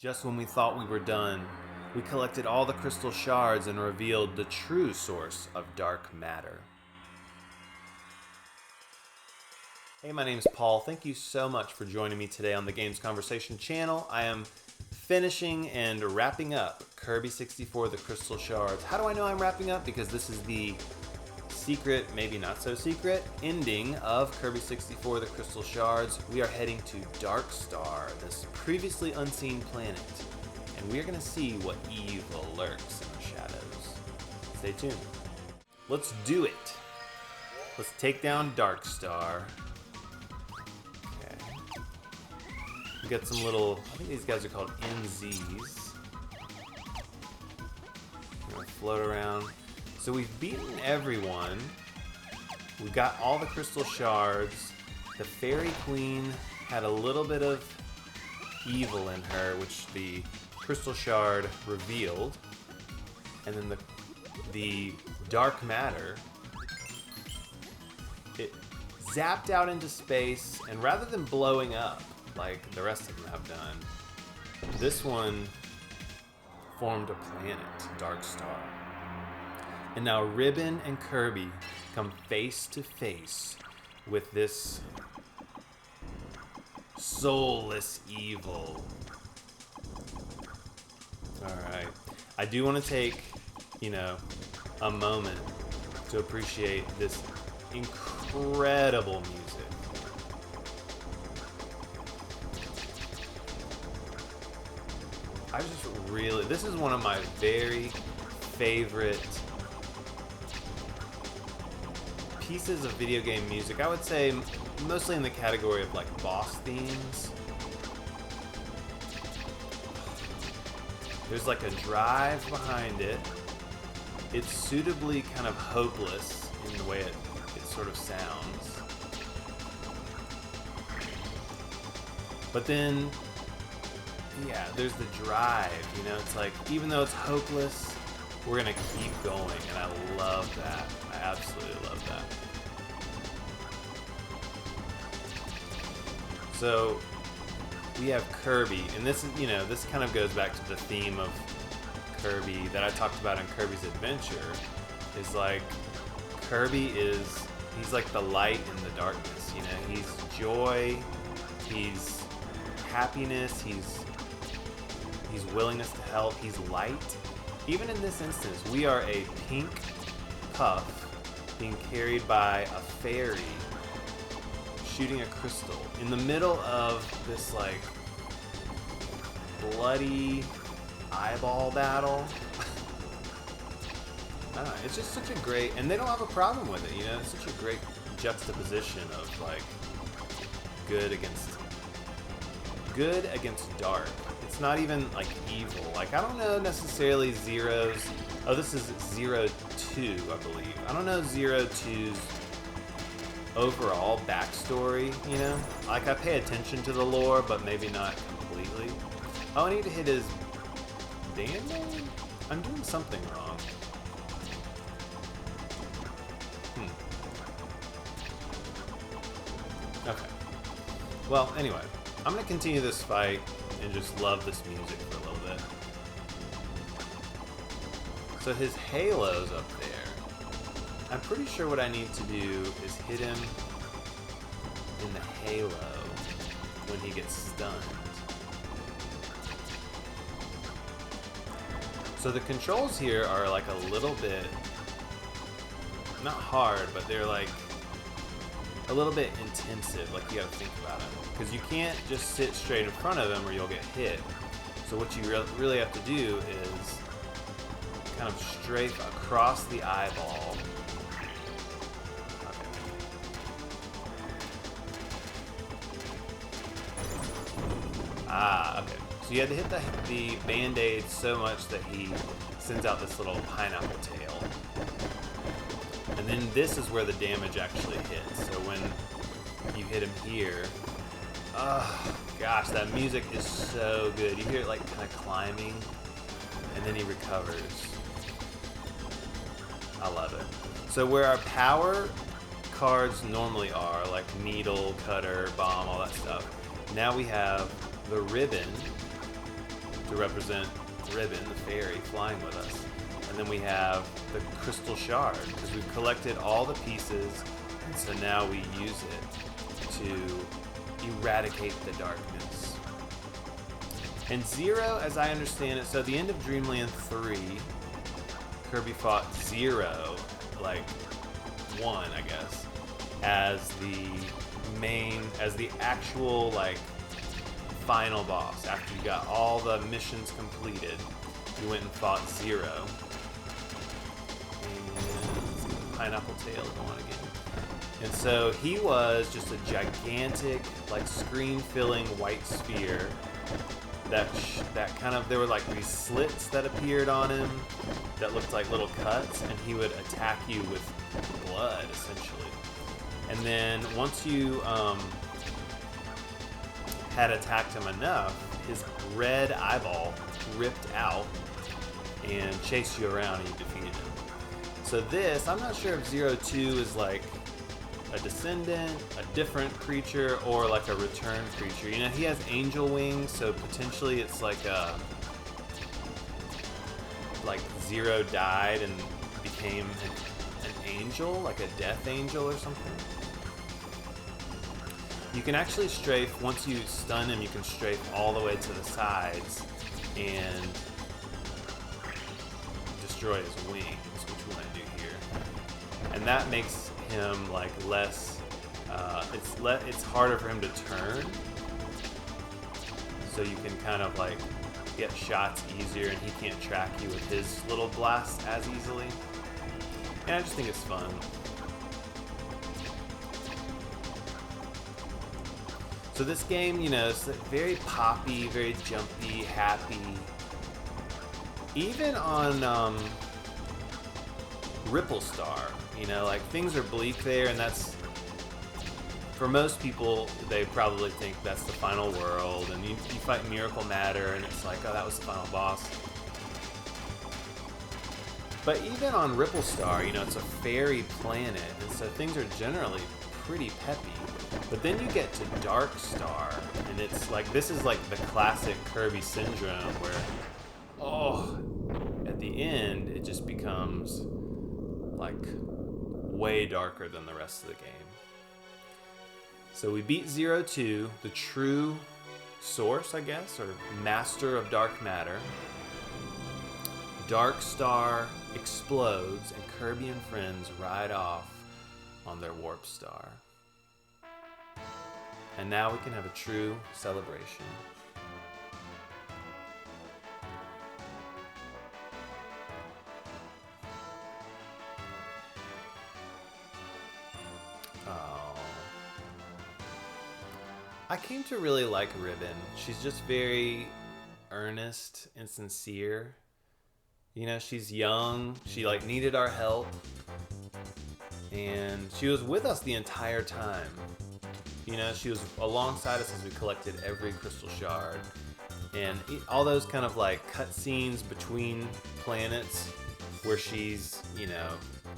Just when we thought we were done, we collected all the crystal shards and revealed the true source of dark matter. Hey, my name's Paul. Thank you so much for joining me today on the Games Conversation channel. I am finishing and wrapping up Kirby 64 The Crystal Shards. How do I know I'm wrapping up? Because this is the secret, maybe not so secret, ending of Kirby 64 The Crystal Shards. We are heading to Dark Star, this previously unseen planet, and we are going to see what evil lurks in the shadows. Stay tuned. Let's do it. Let's take down Dark Star. Okay. We got some little, I think these guys are called NZs. We're going to float around. So we've beaten everyone. We got all the crystal shards. The Fairy Queen had a little bit of evil in her, which the crystal shard revealed. And then the dark matter, it zapped out into space, and rather than blowing up like the rest of them have done, this one formed a planet, Dark Star. And now Ribbon and Kirby come face to face with this soulless evil. Alright. I do want to take, a moment to appreciate this incredible music. This is one of my very favorite pieces of video game music. I would say mostly in the category of like boss themes. There's like a drive behind it. It's suitably kind of hopeless in the way it sort of sounds. But then, yeah, there's the drive, it's like, even though it's hopeless, we're gonna keep going, and I love that. I absolutely love that. So we have Kirby, and this is, this kind of goes back to the theme of Kirby that I talked about in Kirby's Adventure. Is like he's like the light in the darkness. He's joy, he's happiness, he's willingness to help, he's light. Even in this instance, we are a pink puff being carried by a fairy shooting a crystal in the middle of this like bloody eyeball battle. It's just such a great, and they don't have a problem with it, it's such a great juxtaposition of like good against dark. It's not even like evil. Like, I don't know necessarily Zero's. Oh, this is 02, I believe. I don't know 02's overall backstory, Like, I pay attention to the lore, but maybe not completely. Oh, I need to hit his band-aid? I'm doing something wrong. Okay. Well, anyway, I'm going to continue this fight and just love this music for a little bit. So his halo's up there. I'm pretty sure what I need to do is hit him in the halo when he gets stunned. So the controls here are like a little bit, not hard, but they're like a little bit intensive. Like, you gotta think about it, because you can't just sit straight in front of him or you'll get hit. So what you really have to do is kind of strafe across the eyeball. Okay. Okay. So you had to hit the band-aid so much that he sends out this little pineapple tail. And then this is where the damage actually hits. So when you hit him here, oh gosh, that music is so good. You hear it like kind of climbing, and then he recovers. I love it. So where our power cards normally are, like needle, cutter, bomb, all that stuff, now we have the ribbon, to represent Ribbon, the fairy, flying with us. And then we have the crystal shard, because we've collected all the pieces, and so now we use it to eradicate the darkness. And Zero, as I understand it, so at the end of Dreamland 3, Kirby fought Zero, like 1, I guess, as the actual, like, final boss. After you got all the missions completed, you went and fought Zero. And Pineapple Tail going again. And so he was just a gigantic, like, screen-filling white sphere that kind of, there were like these slits that appeared on him that looked like little cuts, and he would attack you with blood, essentially. And then once you had attacked him enough, his red eyeball ripped out and chased you around and you defeated him. So this, I'm not sure if Zero 2 is like a descendant, a different creature, or like a return creature. You know, he has angel wings, so potentially it's like Zero died and became an angel, like a death angel or something. You can actually strafe, once you stun him, you can strafe all the way to the sides and destroy his wings, which we want to do here. And that makes him like less, it's harder for him to turn. So you can kind of like get shots easier, and he can't track you with his little blasts as easily. And I just think it's fun. So this game, you know, it's very poppy, very jumpy, happy. Even on Ripple Star, you know, like things are bleak there, and that's, for most people, they probably think that's the final world, and you fight Miracle Matter, and it's like, oh, that was the final boss. But even on Ripple Star, you know, it's a fairy planet, and so things are generally pretty peppy. But then you get to Dark Star, and it's like, this is like the classic Kirby syndrome where, oh, at the end, it just becomes like way darker than the rest of the game. So we beat Zero 2, the true source, I guess, or master of dark matter. Dark Star explodes, and Kirby and friends ride off on their warp star. And now we can have a true celebration. Oh. I came to really like Ribbon. She's just very earnest and sincere. You know, she's young. She like needed our help. And she was with us the entire time. You know, she was alongside us as we collected every crystal shard. And all those kind of like cutscenes between planets where she's, you know,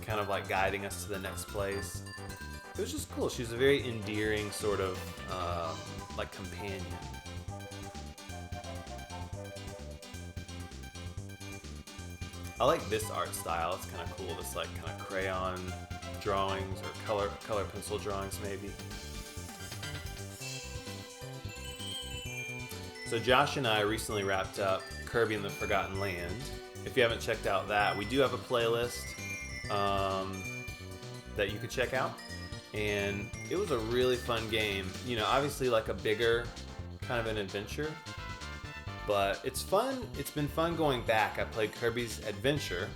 kind of like guiding us to the next place. It was just cool. She was a very endearing sort of like companion. I like this art style. It's kind of cool. This like kind of crayon drawings or color pencil drawings maybe. So Josh and I recently wrapped up Kirby and the Forgotten Land. If you haven't checked out that, we do have a playlist that you could check out. And it was a really fun game. You know, obviously like a bigger kind of an adventure. But it's fun. It's been fun going back. I played Kirby's Adventure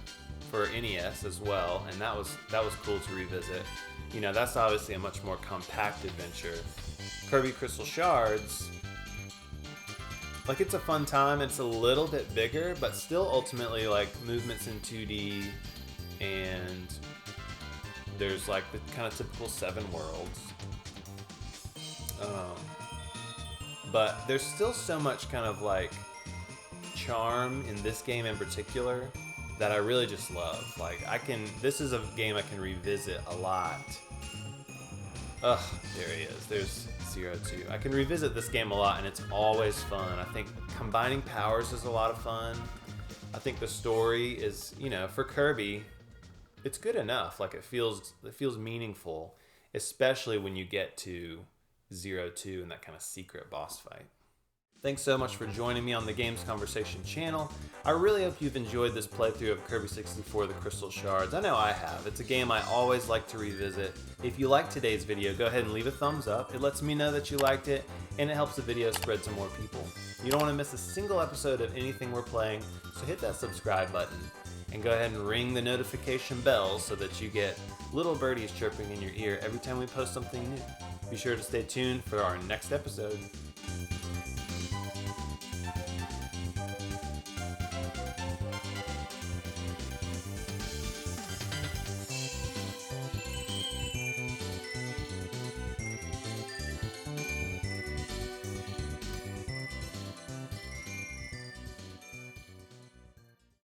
for NES as well, and that was cool to revisit. You know, that's obviously a much more compact adventure. Kirby Crystal Shards, like, it's a fun time. It's a little bit bigger, but still ultimately like movements in 2D, and there's like the kind of typical 7 worlds. But there's still so much kind of like charm in this game in particular that I really just love. Like, this is a game I can revisit a lot. Ugh, there he is. There's Zero 2. I can revisit this game a lot, and it's always fun. I think combining powers is a lot of fun. I think the story is, you know, for Kirby, it's good enough. Like it feels meaningful, especially when you get to 0-2 and that kind of secret boss fight. Thanks so much for joining me on the Games Conversation channel. I really hope you've enjoyed this playthrough of Kirby 64 The Crystal Shards. I know I have. It's a game I always like to revisit. If you liked today's video, go ahead and leave a thumbs up. It lets me know that you liked it, and it helps the video spread to more people. You don't want to miss a single episode of anything we're playing, so hit that subscribe button. And go ahead and ring the notification bell so that you get little birdies chirping in your ear every time we post something new. Be sure to stay tuned for our next episode.